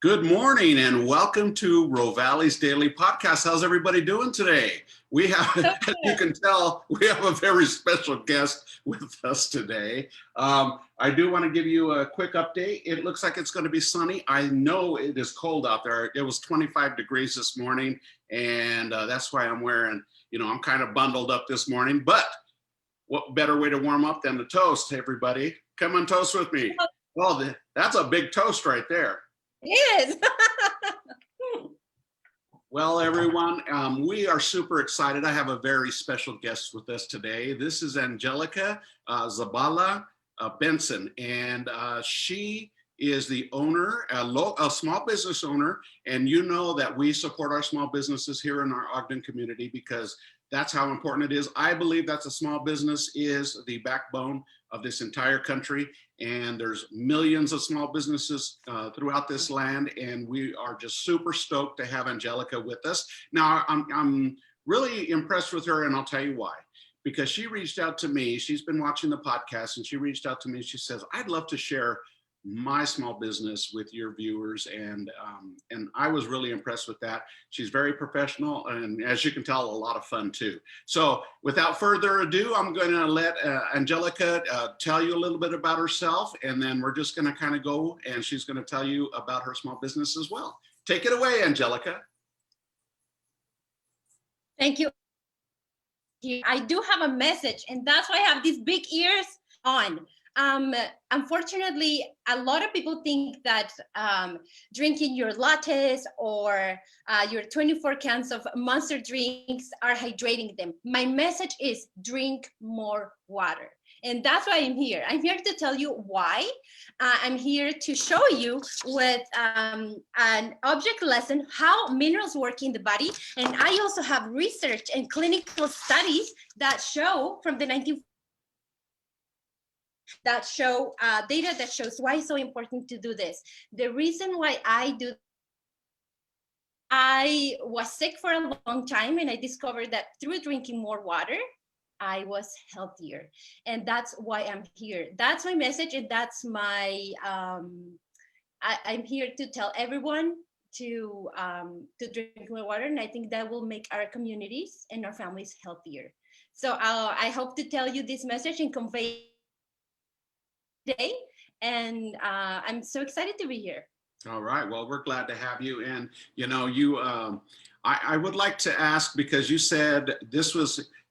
Good morning and welcome to Rovali's Daily Podcast. How's everybody doing today? We have, as you can tell, we have a very special guest with us today. I do want to give you a quick update. It looks like it's going to be sunny. I know it is cold out there. It was 25 degrees this morning, and that's why I'm wearing, I'm kind of bundled up this morning. But what better way to warm up than to toast, everybody? Come on, toast with me. Well, that's a big toast right there. Yes. Well, everyone, we are super excited. I have a very special guest with us today. This is Angelica Zabala Benson, and she is the owner, a small business owner, and you know that we support our small businesses here in our Ogden community because that's how important it is. I believe that a small business is the backbone of this entire country, and there's millions of small businesses throughout this land, and we are just super stoked to have Angelica with us. Now, I'm really impressed with her, and I'll tell you why. Because she reached out to me, she's been watching the podcast, and she reached out to me, and she says, I'd love to share my small business with your viewers, and I was really impressed with that. She's very professional, and as you can tell, a lot of fun too. So without further ado, I'm going to let Angelica tell you a little bit about herself, and then we're just going to kind of go, and she's going to tell you about her small business as well. Take it away, Angelica. Thank you. I do have a message, and that's why I have these big ears on. Unfortunately, a lot of people think that drinking your lattes or your 24 cans of Monster drinks are hydrating them. My message is drink more water. And that's why I'm here. I'm here to tell you why. I'm here to show you with an object lesson how minerals work in the body. And I also have research and clinical studies that show from the 1940s that show data that shows why it's so important to do this. The reason why I was sick for a long time, and I discovered that through drinking more water, I was healthier. And that's why I'm here. That's my message, and that's my, I'm here to tell everyone to drink more water, and I think that will make our communities and our families healthier. So I hope to tell you this message and convey today, and I'm so excited to be here. All right, well, we're glad to have you. And I would like to ask, because you said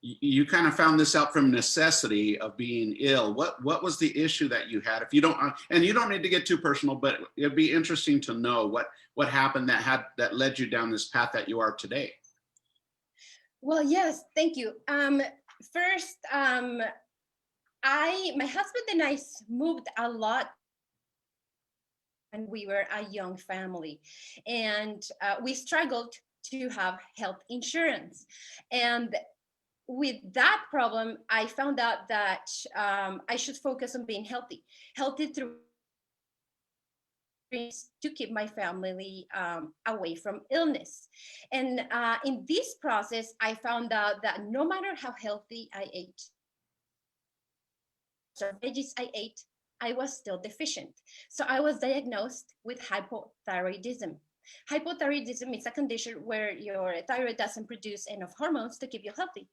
you kind of found this out from necessity of being ill. What was the issue that you had? If you don't, and you don't need to get too personal, but it'd be interesting to know what happened that led you down this path that you are today. Well, yes, thank you. First, my husband and I moved a lot when we were a young family, and we struggled to have health insurance. And with that problem, I found out that I should focus on being healthy through to keep my family away from illness. And in this process, I found out that no matter how healthy I ate, veggies I ate, I was still deficient. So I was diagnosed with hypothyroidism. Hypothyroidism is a condition where your thyroid doesn't produce enough hormones to keep you healthy.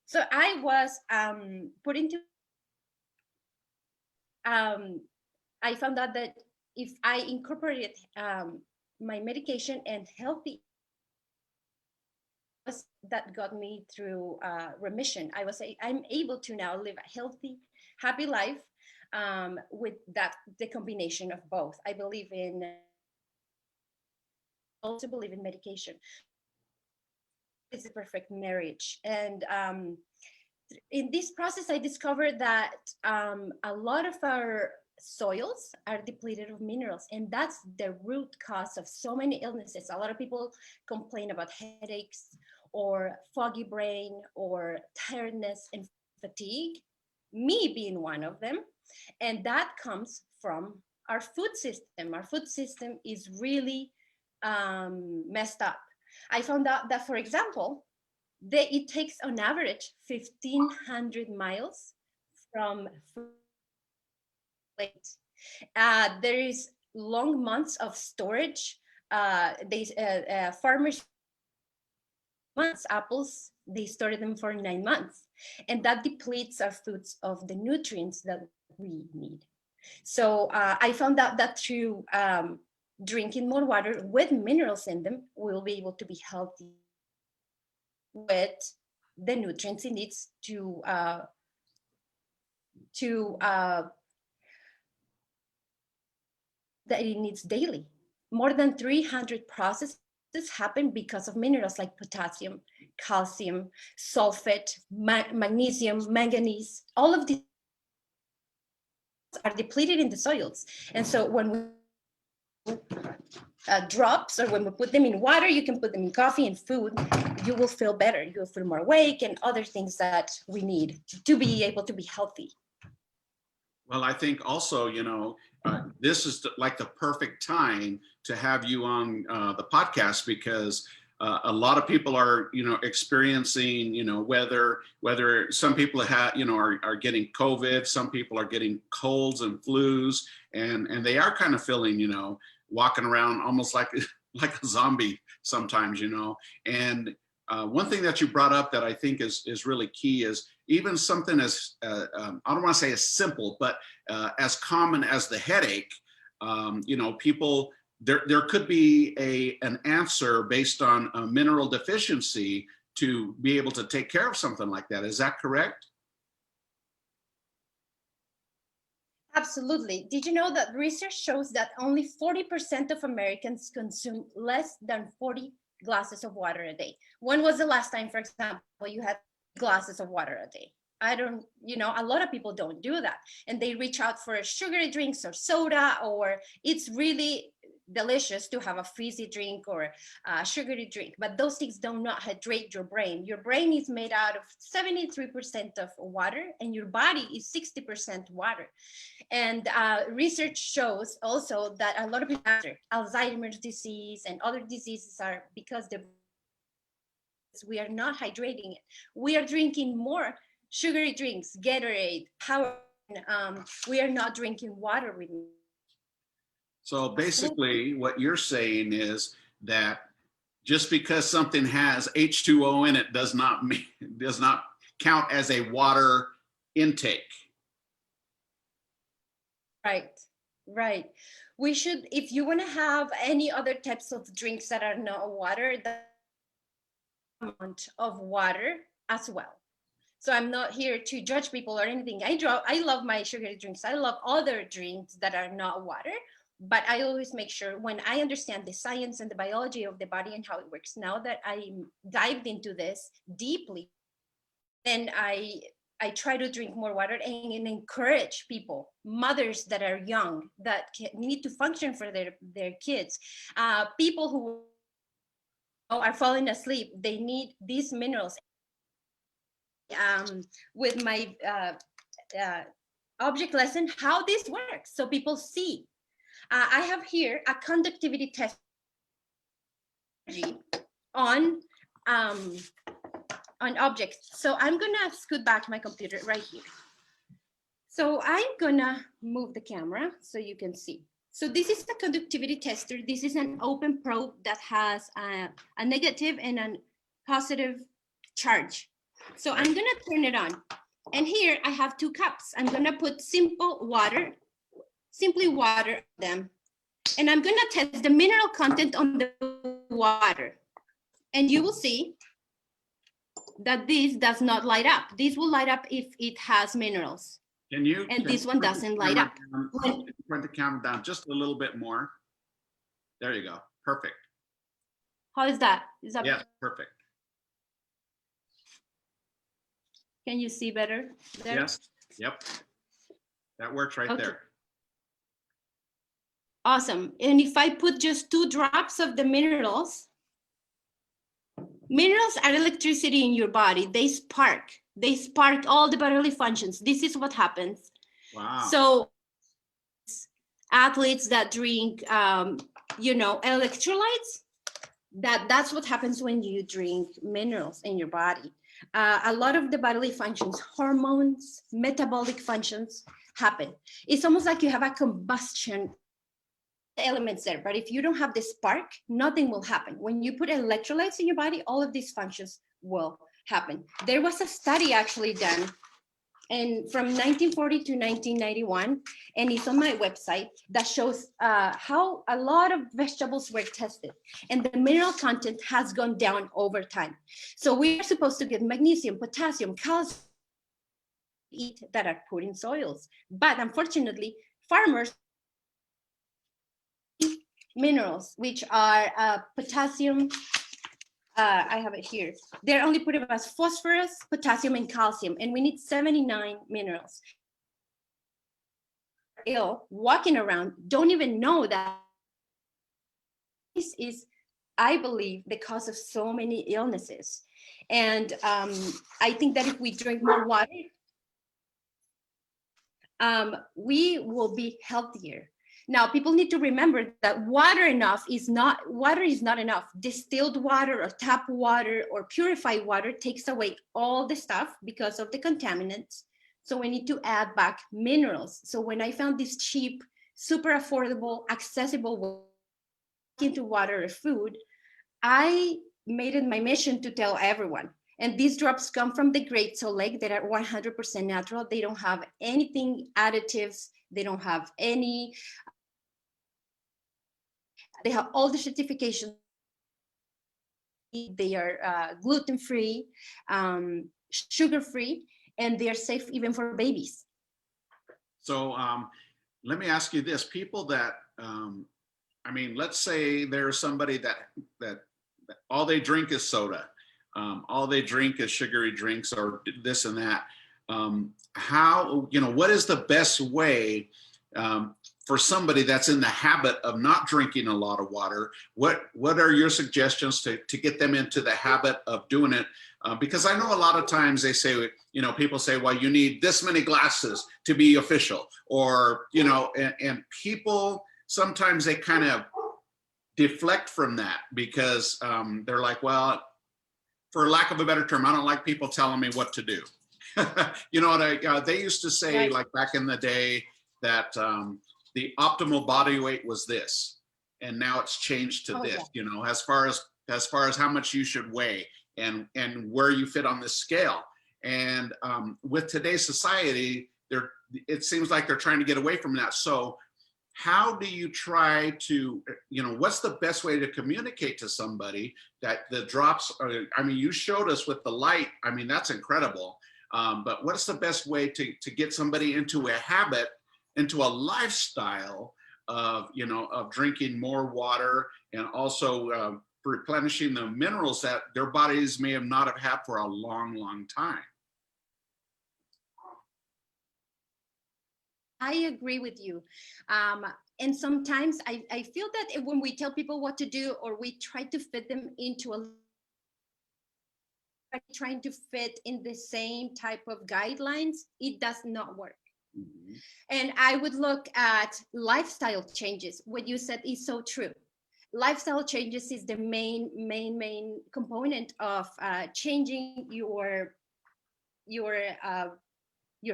So I was put into, I found out that if I incorporated my medication and healthy, that got me through remission. I'm able to now live a healthy, happy life with the combination of both. I also believe in medication. It's a perfect marriage. And in this process, I discovered that a lot of our soils are depleted of minerals, and that's the root cause of so many illnesses. A lot of people complain about headaches or foggy brain or tiredness and fatigue, me being one of them. And that comes from our food system. Our food system is really messed up. I found out that, for example, it takes on average 1,500 miles from plate. There is long months of storage. Farmers months apples, they store them for 9 months, and that depletes our foods of the nutrients that we need. So I found out that through drinking more water with minerals in them, we'll be able to be healthy with the nutrients it needs to that it needs daily. More than 300 processes happen because of minerals like potassium, calcium, sulfate, magnesium, manganese. All of these are depleted in the soils. And so when we drops, or when we put them in water, you can put them in coffee and food, you will feel better. You'll feel more awake and other things that we need to be able to be healthy. Well, I think also, this is like the perfect time to have you on the podcast, because a lot of people are, experiencing, whether some people have, are getting COVID, some people are getting colds and flus, and they are kind of feeling, walking around almost like a zombie sometimes, and one thing that you brought up that I think is really key is even something as, I don't want to say as simple, but as common as the headache. People, there could be an answer based on a mineral deficiency to be able to take care of something like that. Is that correct? Absolutely. Did you know that research shows that only 40% of Americans consume less than 40 glasses of water a day? When was the last time, for example, you had glasses of water a day? I don't, a lot of people don't do that, and they reach out for sugary drinks or soda, or it's really delicious to have a fizzy drink or a sugary drink, but those things do not hydrate your brain. Your brain is made out of 73% of water, and your body is 60% water. And research shows also that a lot of people have Alzheimer's disease and other diseases are because we are not hydrating it. We are drinking more sugary drinks, Gatorade, Power. We are not drinking water with me. So basically what you're saying is that just because something has H2O in it does not count as a water intake. Right. We should, if you want to have any other types of drinks that are not water, the amount of water as well. So I'm not here to judge people or anything. I love my sugary drinks. I love other drinks that are not water, but I always make sure, when I understand the science and the biology of the body and how it works, now that I dived into this deeply, then I try to drink more water and encourage people, mothers that are young, that need to function for their kids, people who are falling asleep, they need these minerals. With my object lesson, how this works, so people see. I have here a conductivity test on objects. So I'm gonna scoot back my computer right here. So I'm gonna move the camera so you can see. So this is a conductivity tester. This is an open probe that has a negative and a positive charge. So I'm gonna turn it on. And here I have 2 cups. I'm gonna put simply water in them. And I'm gonna test the mineral content on the water. And you will see that this does not light up. This will light up if it has minerals. And this one doesn't light up. Turn the camera down just a little bit more. There you go. Perfect. How is that? Is that yeah, perfect? Can you see better there? Yes. Yep. That works right there. Awesome. And if I put just 2 drops of the minerals are electricity in your body. They spark all the bodily functions. This is what happens. Wow. So athletes that drink, electrolytes, that's what happens when you drink minerals in your body. A lot of the bodily functions, hormones, metabolic functions happen. It's almost like you have a combustion the elements there, but if you don't have the spark, nothing will happen. When you put electrolytes in your body, all of these functions will happen. There was a study actually done and from 1940 to 1991, and it's on my website, that shows how a lot of vegetables were tested, and the mineral content has gone down over time. So we are supposed to get magnesium, potassium, calcium eat that are put in soils, but unfortunately, farmers eat minerals, which are potassium. I have it here. They're only put as phosphorus, potassium, and calcium, and we need 79 minerals. Ill, walking around, don't even know that this is, I believe, the cause of so many illnesses. And I think that if we drink more water, we will be healthier. Now, people need to remember that water is not enough. Distilled water or tap water or purified water takes away all the stuff because of the contaminants. So we need to add back minerals. So when I found this cheap, super affordable, accessible way into water or food, I made it my mission to tell everyone. And these drops come from the Great Salt Lake that are 100% natural. They don't have anything additives. They don't have any. They have all the certifications. They are gluten-free, sugar-free, and they are safe even for babies. So let me ask you this: people that, I mean, let's say there's somebody that all they drink is soda, all they drink is sugary drinks or this and that. How, what is the best way for somebody that's in the habit of not drinking a lot of water? What are your suggestions to get them into the habit of doing it? Because I know a lot of times they say, people say, well, you need this many glasses to be official, or, and people, sometimes they kind of deflect from that because they're like, well, for lack of a better term, I don't like people telling me what to do. You know what they used to say, right, like back in the day, that the optimal body weight was this, and now it's changed to this. Yeah. As far as how much you should weigh and where you fit on this scale. And with today's society, it seems like they're trying to get away from that. So how do you try to, what's the best way to communicate to somebody that the drops are, I mean, you showed us with the light, I mean, that's incredible. But what's the best way to get somebody into a habit, into a lifestyle of, of drinking more water and also replenishing the minerals that their bodies may have not have had for a long, long time? I agree with you. And sometimes I feel that when we tell people what to do, or we try to fit them into trying to fit in the same type of guidelines, it does not work. Mm-hmm. And I would look at lifestyle changes. What you said is so true. Lifestyle changes is the main component of changing your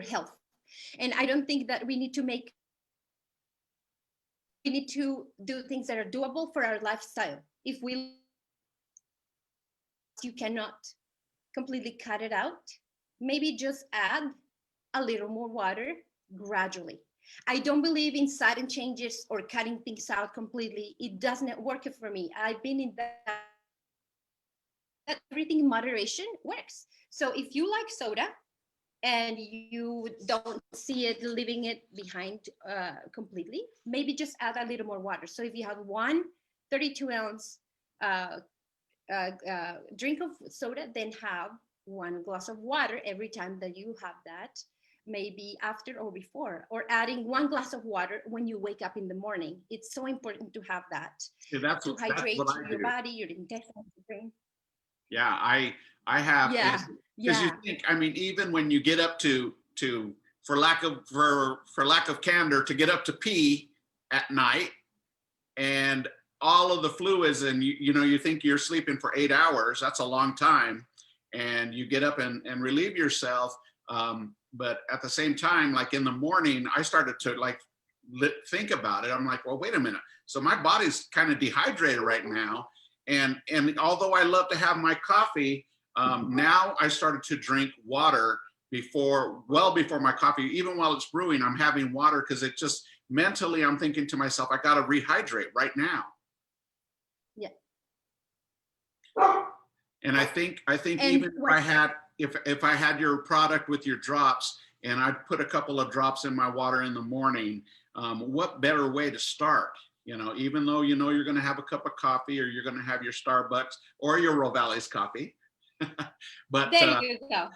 health. And I don't think that we need to do things that are doable for our lifestyle. If you cannot completely cut it out, maybe just add a little more water gradually. I don't believe in sudden changes or cutting things out completely. It doesn't work for me. I've been in that everything in moderation works. So if you like soda and you don't see it leaving it behind completely, maybe just add a little more water. So if you have one 32-ounce drink of soda, then have 1 glass of water every time that you have that, maybe after or before, or adding 1 glass of water when you wake up in the morning. It's so important to have that. Yeah, to hydrate your body, your intestines, your brain. Yeah, I have. Yeah. Because you think, I mean, even when you get up to for lack of candor, to get up to pee at night, and all of the fluids, and you think you're sleeping for 8 hours, that's a long time, and you get up and relieve yourself. But at the same time, like in the morning, I started to, like think about it, I'm like, well, wait a minute. So my body's kind of dehydrated right now. And although I love to have my coffee, now I started to drink water well before my coffee. Even while it's brewing, I'm having water because it just mentally, I'm thinking to myself, I got to rehydrate right now. Yeah. And I think And even if I had your product with your drops and I put a couple of drops in my water in the morning, what better way to start? You know, even though you know you're going to have a cup of coffee, or you're going to have your Starbucks or your Rovali's coffee, but there you go.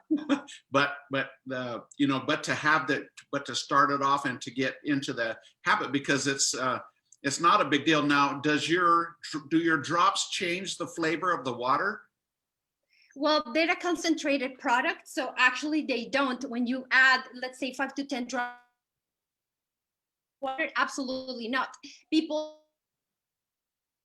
but you know, but to start it off and to get into the habit, because it's not a big deal. Now, do your drops change the flavor of the water? Well, they're a concentrated product, so actually they don't. When you add, let's say, 5 to 10 drops water, absolutely not. People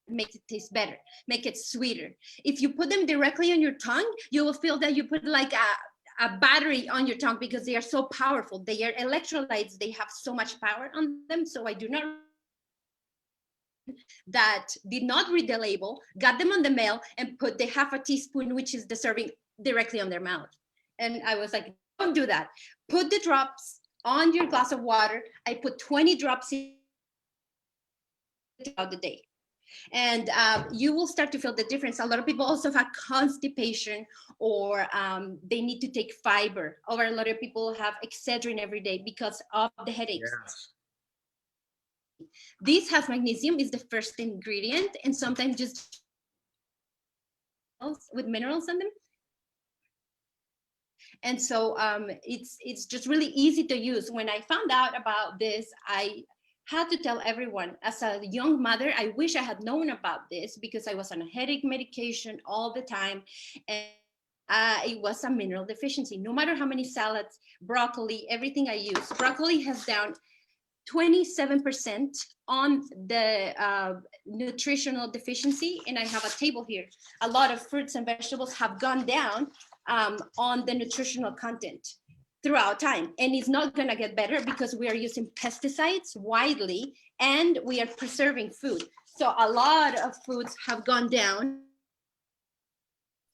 make it taste better, make it sweeter. If you put them directly on your tongue, you will feel that you put like a battery on your tongue, because they are so powerful. They are electrolytes. They have so much power on them. So I do not, that did not read the label, got them on the mail, and put the half a teaspoon, which is the serving, directly on their mouth. And I was like, don't do that. Put the drops on your glass of water. I put 20 drops in throughout the day. And you will start to feel the difference. A lot of people also have constipation, or they need to take fiber, or a lot of people have Excedrin every day because of the headaches. Yes. This has magnesium, is the first ingredient, and sometimes just with minerals in them. And so it's just really easy to use. When I found out about this, I had to tell everyone. As a young mother, I wish I had known about this, because I was on a headache medication all the time, and it was a mineral deficiency. No matter how many salads, broccoli, everything I use, broccoli has down 27% on the nutritional deficiency. And I have a table here. A lot of fruits and vegetables have gone down on the nutritional content throughout time. And it's not going to get better, because we are using pesticides widely, and we are preserving food. So a lot of foods have gone down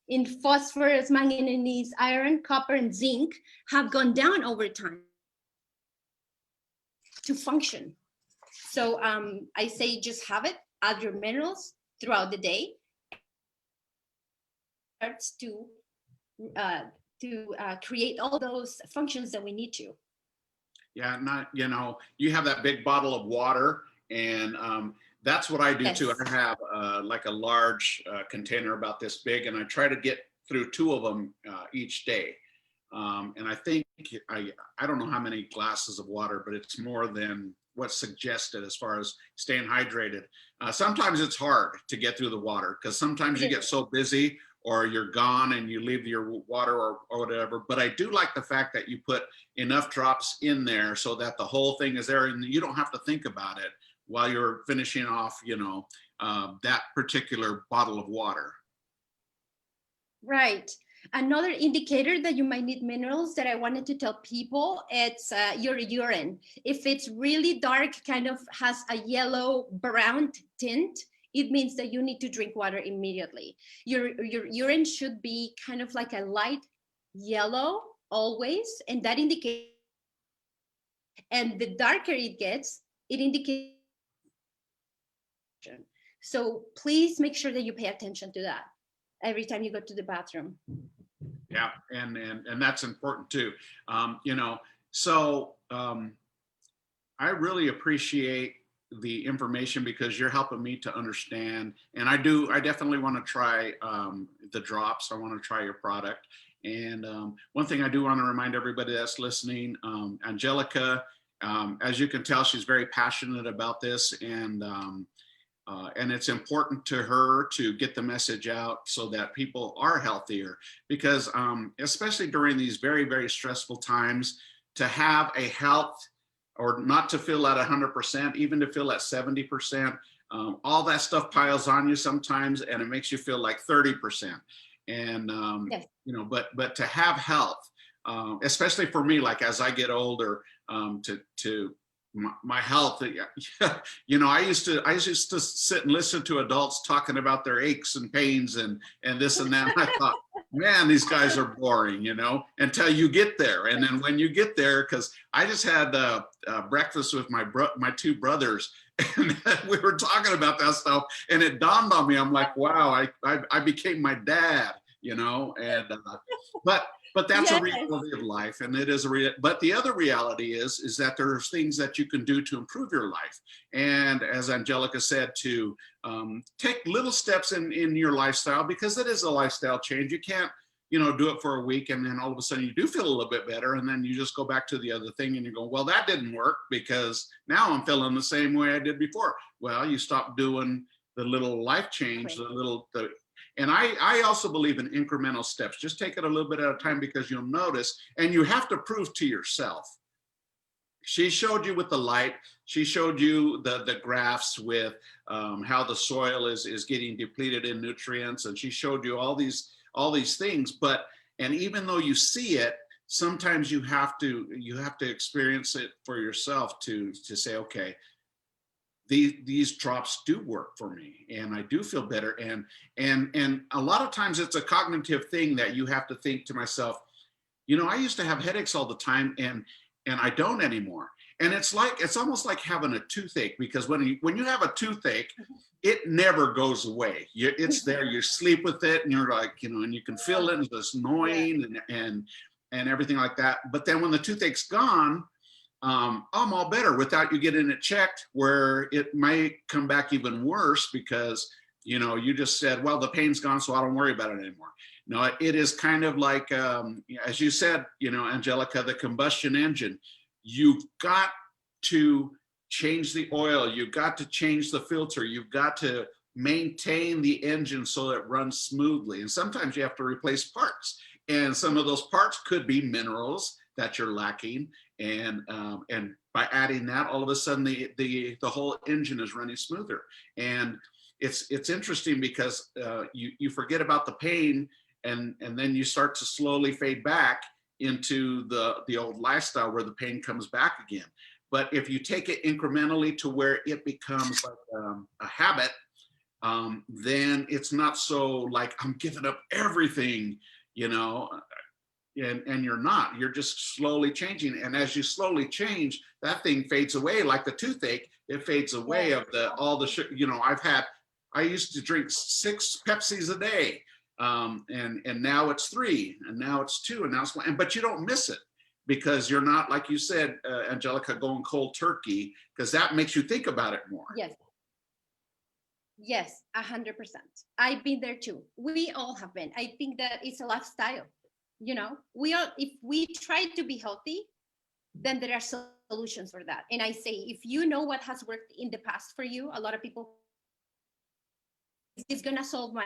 in phosphorus, manganese, iron, copper, and zinc have gone down over time to function. So I say just have it, add your minerals throughout the day. It starts to create all those functions that we need to. Yeah, you know, you have that big bottle of water, and that's what I do too. I have like a large container about this big, and I try to get through 2 of them each day. And I think I don't know how many glasses of water, but it's more than what's suggested as far as staying hydrated. Sometimes it's hard to get through the water, because sometimes you get so busy, or you're gone and you leave your water or whatever. But I do like the fact that you put enough drops in there so that the whole thing is there, and you don't have to think about it while you're finishing off, you know, that particular bottle of water. Right. Another indicator that you might need minerals that I wanted to tell people, it's your urine. If it's really dark, kind of has a yellow brown tint, it means that you need to drink water immediately. Your urine should be kind of like a light yellow always, and that indicates, and the darker it gets, it indicates. So please make sure that you pay attention to that every time you go to the bathroom. Yeah, and that's important too. You know, so I really appreciate the information, because you're helping me to understand. And I definitely want to try the drops. I want to try your product. And one thing I do want to remind everybody that's listening, Angelica, as you can tell, she's very passionate about this, and it's important to her to get the message out so that people are healthier, because especially during these very, very stressful times, to have a health, or not to feel at 100%, even to feel at 70%, all that stuff piles on you sometimes, and it makes you feel like 30%. And, Yes. you know, but to have health, especially for me, like as I get older, to my health. You know, I used to sit and listen to adults talking about their aches and pains and this and that. And I thought, man, these guys are boring, you know, until you get there. And then when you get there, because I just had breakfast with my two brothers, and we were talking about that stuff, and it dawned on me. I'm like, wow, I became my dad, you know, and but that's a Yes. reality of life, and it is but the other reality is that there's things that you can do to improve your life. And as Angelica said, to take little steps in your lifestyle, because it is a lifestyle change. You can't, you know, do it for a week and then all of a sudden you do feel a little bit better, and then you just go back to the other thing and you go, well, that didn't work because now I'm feeling the same way I did before. Well, you stop doing the little life change, and I also believe in incremental steps. Just take it a little bit at a time, because you'll notice, and you have to prove to yourself. She showed you with the light. She showed you the graphs with how the soil is getting depleted in nutrients, and she showed you all these things. But, and even though you see it, sometimes you have to experience it for yourself to say, okay, these drops do work for me, and I do feel better. And a lot of times it's a cognitive thing that you have to think to myself, you know, I used to have headaches all the time, and I don't anymore. And it's almost like having a toothache, because when you have a toothache, it never goes away. It's there. You sleep with it, and you're like, you know, and you can feel it, and it's annoying, and everything like that. But then when the toothache's gone, I'm all better without you getting it checked, where it might come back even worse because, you know, you just said, well, the pain's gone, so I don't worry about it anymore. No, it is kind of like, as you said, you know, Angelica, the combustion engine. You've got to change the oil. You've got to change the filter. You've got to maintain the engine so it runs smoothly. And sometimes you have to replace parts. And some of those parts could be minerals that you're lacking. And by adding that, all of a sudden the whole engine is running smoother. And it's interesting because you forget about the pain, and then you start to slowly fade back into the old lifestyle where the pain comes back again. But if you take it incrementally to where it becomes like a habit, then it's not so like, I'm giving up everything, you know, and you're not. You're just slowly changing. And as you slowly change, that thing fades away, like the toothache. It fades away of all the sugar. You know, I used to drink 6 Pepsis a day. And now it's 3, and now it's 2, and now it's 1. But you don't miss it, because you're not, like you said, Angelica, going cold turkey, because that makes you think about it more. Yes, 100%. I've been there too. We all have been. I think that it's a lifestyle. You know, if we try to be healthy, then there are solutions for that. And I say, if you know what has worked in the past for you, a lot of people, it's gonna solve my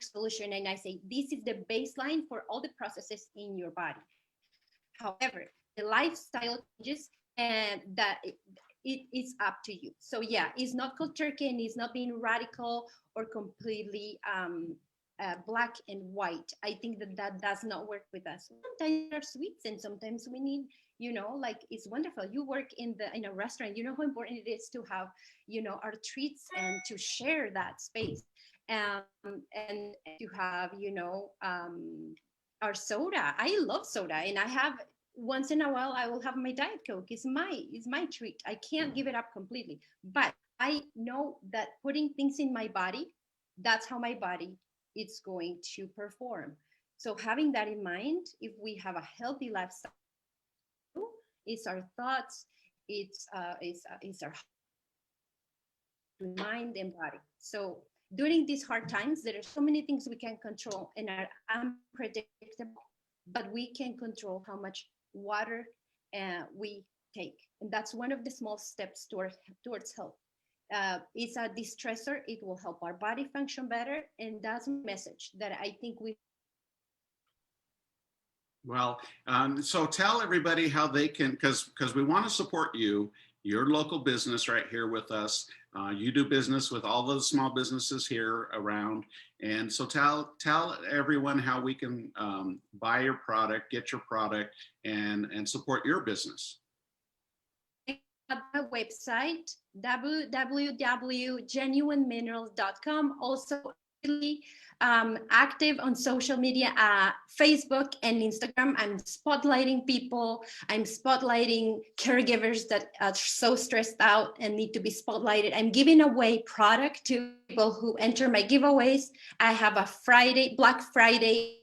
solution. And I say, this is the baseline for all the processes in your body. However, the lifestyle changes, and that it is up to you. So yeah, it's not cold turkey, and it's not being radical or completely black and white. I think that does not work with us. Sometimes there are sweets, and sometimes we need, you know, like, it's wonderful. You work in a restaurant. You know how important it is to have, you know, our treats and to share that space, and to have, you know, our soda. I love soda, and I have, once in a while, I will have my Diet Coke. It's my treat. I can't give it up completely, but I know that putting things in my body, that's how my body is going to perform. So having that in mind, if we have a healthy lifestyle, it's our thoughts, it's our mind and body. So during these hard times, there are so many things we can control and are unpredictable, but we can control how much water we take. And that's one of the small steps towards health. It's a distressor. It will help our body function better. And that's a message that I think we. Well, so tell everybody how they can, because we want to support you, your local business right here with us. You do business with all those small businesses here around. And so tell everyone how we can buy your product, get your product, and support your business. at my website, www.genuineminerals.com. Also, really active on social media, Facebook and Instagram. I'm spotlighting people. I'm spotlighting caregivers that are so stressed out and need to be spotlighted. I'm giving away product to people who enter my giveaways. I have a Black Friday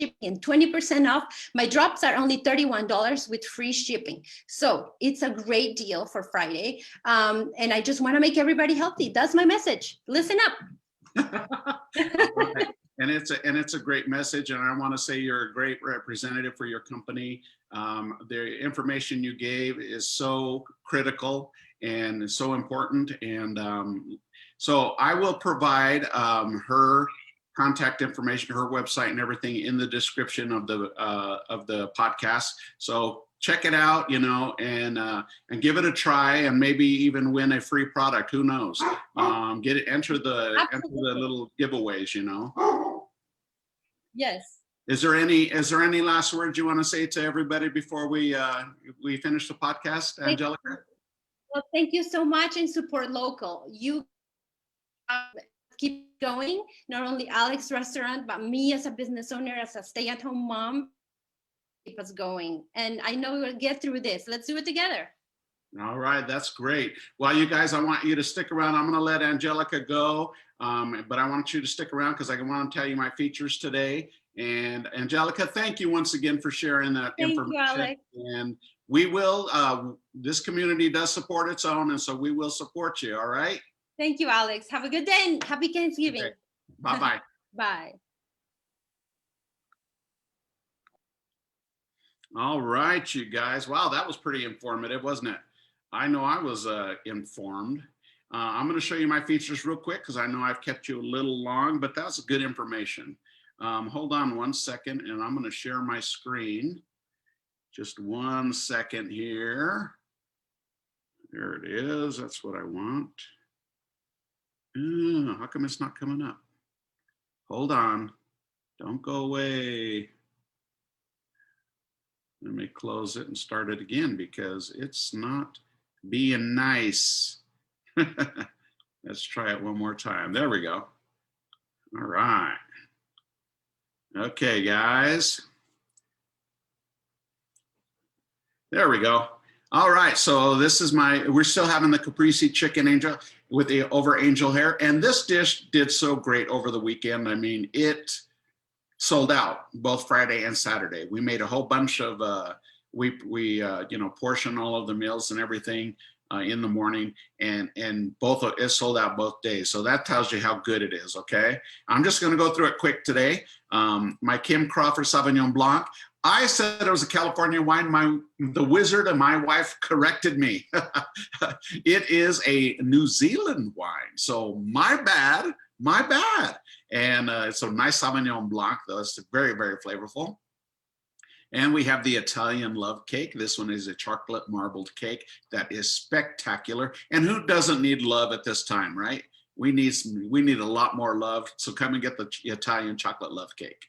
shipping and 20% off. My drops are only $31 with free shipping. So it's a great deal for Friday. And I just want to make everybody healthy. That's my message. Listen up. And it's a great message, and I want to say you're a great representative for your company. The information you gave is so critical and so important, and so I will provide her contact information, her website, and everything in the description of the podcast. So check it out, and give it a try, and maybe even win a free product. Who knows? Enter the little giveaways. Yes. Is there any last words you want to say to everybody before we finish the podcast, Angelica? Well, thank you so much, and support local. You keep going. Not only Alex Restaurant, but me as a business owner, as a stay-at-home mom, keep us going. And I know we'll get through this. Let's do it together. All right, that's great. Well, you guys, I want you to stick around. I'm going to let Angelica go, but I want you to stick around because I want to tell you my features today. And Angelica, thank you once again for sharing that information. Thank you, Alex. And we will, this community does support its own, and so we will support you, all right? Thank you, Alex. Have a good day and happy Thanksgiving. Okay. Bye-bye. Bye. All right, you guys. Wow, that was pretty informative, wasn't it? I know I was informed. I'm going to show you my features real quick because I know I've kept you a little long, but that's good information. Hold on 1 second, and I'm going to share my screen. Just 1 second here. There it is. That's what I want. How come it's not coming up? Hold on. Don't go away. Let me close it and start it again because it's not being nice. Let's try it one more time. There we go. All right. Okay, guys. There we go. All right, so this is we're still having the caprese chicken angel with the over angel hair. And this dish did so great over the weekend. I mean, it sold out both Friday and Saturday. We made a whole bunch of, we portion all of the meals and everything in the morning, and it sold out both days. So that tells you how good it is, okay? I'm just gonna go through it quick today. My Kim Crawford Sauvignon Blanc. I said it was a California wine. The wizard and my wife corrected me. It is a New Zealand wine. So my bad. And it's a nice Sauvignon Blanc, though. It's very, very flavorful. And we have the Italian love cake. This one is a chocolate marbled cake that is spectacular. And who doesn't need love at this time, right? We need a lot more love. So come and get the Italian chocolate love cake.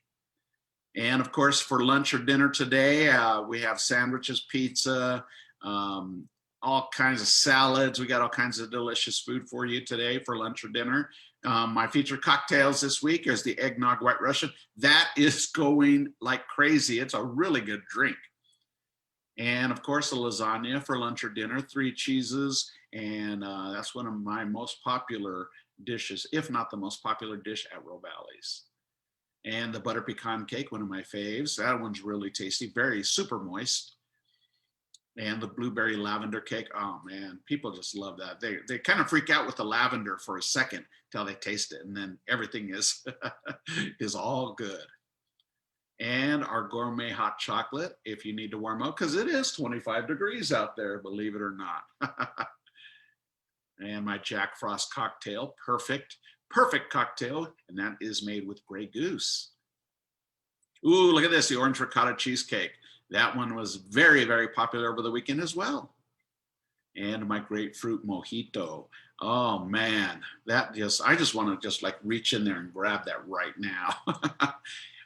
And of course, for lunch or dinner today, we have sandwiches, pizza, all kinds of salads. We got all kinds of delicious food for you today for lunch or dinner. My featured cocktails this week is the Eggnog White Russian. That is going like crazy. It's a really good drink. And of course, a lasagna for lunch or dinner, 3 cheeses. And that's one of my most popular dishes, if not the most popular dish at Rovali's. And the butter pecan cake, one of my faves. That one's really tasty, very super moist. And the blueberry lavender cake. Oh man, people just love that. They kind of freak out with the lavender for a second till they taste it, and then everything is is all good. And our gourmet hot chocolate, if you need to warm up, because it is 25 degrees out there, believe it or not. And my Jack Frost cocktail, perfect cocktail, and that is made with Grey Goose. Ooh, look at this, the orange ricotta cheesecake. That one was very, very popular over the weekend as well. And my grapefruit mojito. Oh man, I just want to just like reach in there and grab that right now.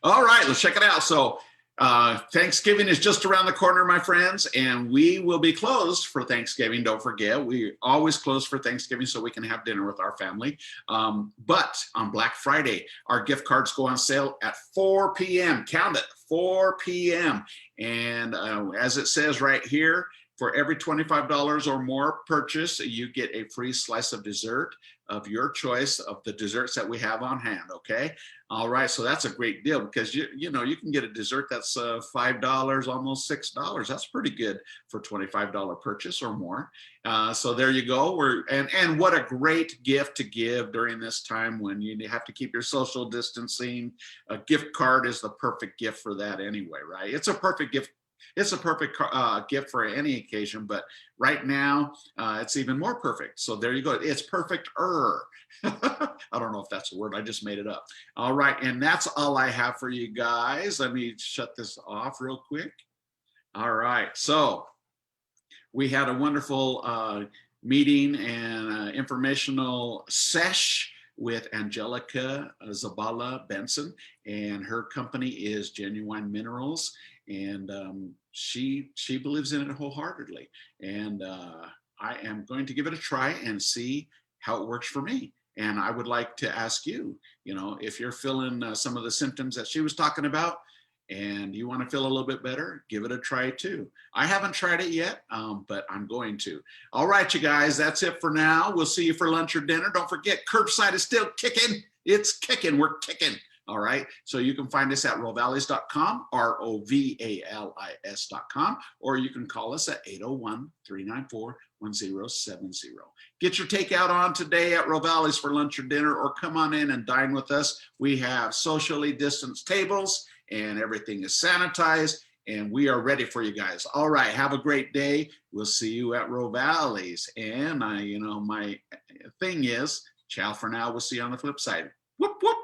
All right, let's check it out. So Thanksgiving is just around the corner, my friends, and we will be closed for Thanksgiving. Don't forget, we always close for Thanksgiving so we can have dinner with our family. But on Black Friday, our gift cards go on sale at 4 p.m. Count it, 4 p.m. And as it says right here, for every $25 or more purchase, you get a free slice of dessert of your choice of the desserts that we have on hand, okay? All right, so that's a great deal because you know you can get a dessert that's $5, almost $6. That's pretty good for $25 purchase or more. So there you go. And what a great gift to give during this time when you have to keep your social distancing. A gift card is the perfect gift for that anyway, right? It's a perfect gift. It's a perfect gift for any occasion, but right now it's even more perfect. So there you go. It's perfect-er. I don't know if that's a word. I just made it up. All right, and that's all I have for you guys. Let me shut this off real quick. All right, so we had a wonderful meeting and informational sesh with Angelica Zabala Benson, and her company is Genuine Minerals, and she believes in it wholeheartedly. And I am going to give it a try and see how it works for me. And I would like to ask you, you know, if you're feeling some of the symptoms that she was talking about, and you want to feel a little bit better, give it a try too. I haven't tried it yet, but I'm going to. All right, you guys, that's it for now. We'll see you for lunch or dinner. Don't forget, curbside is still kicking. It's kicking. We're kicking. All right. So you can find us at rovalis.com, ROVALIS.com, or you can call us at 801-394-1070. Get your takeout on today at Rovali's for lunch or dinner, or come on in and dine with us. We have socially distanced tables and everything is sanitized, and we are ready for you guys. All right. Have a great day. We'll see you at Rovali's. And you know, my thing is, ciao for now. We'll see you on the flip side. Whoop, whoop.